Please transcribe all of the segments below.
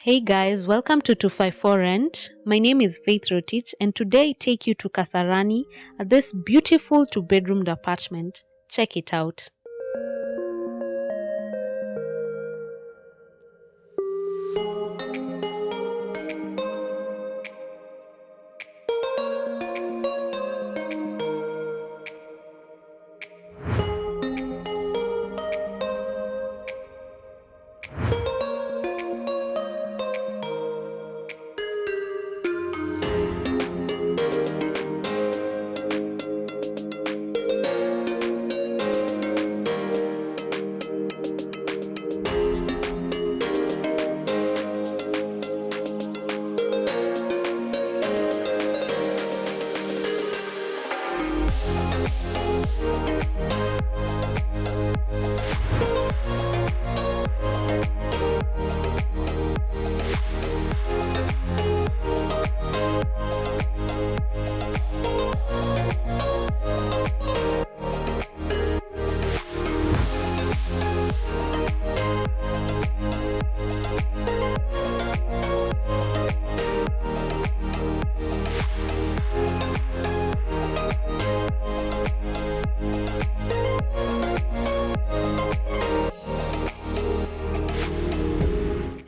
Hey guys, welcome to 254 Rent. My name is Faith Rotich and today I take you to Kasarani at this beautiful two-bedroomed apartment. Check it out.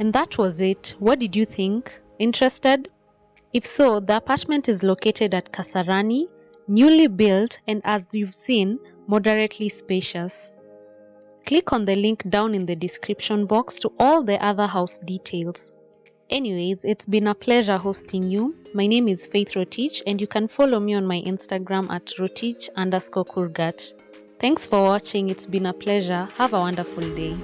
And that was it. What did you think? Interested? If so, the apartment is located at Kasarani, newly built and as you've seen, moderately spacious. Click on the link down in the description box to all the other house details. Anyways, it's been a pleasure hosting you. My name is Faith Rotich and you can follow me on my Instagram at rotich_kurgat. Thanks for watching. It's been a pleasure. Have a wonderful day.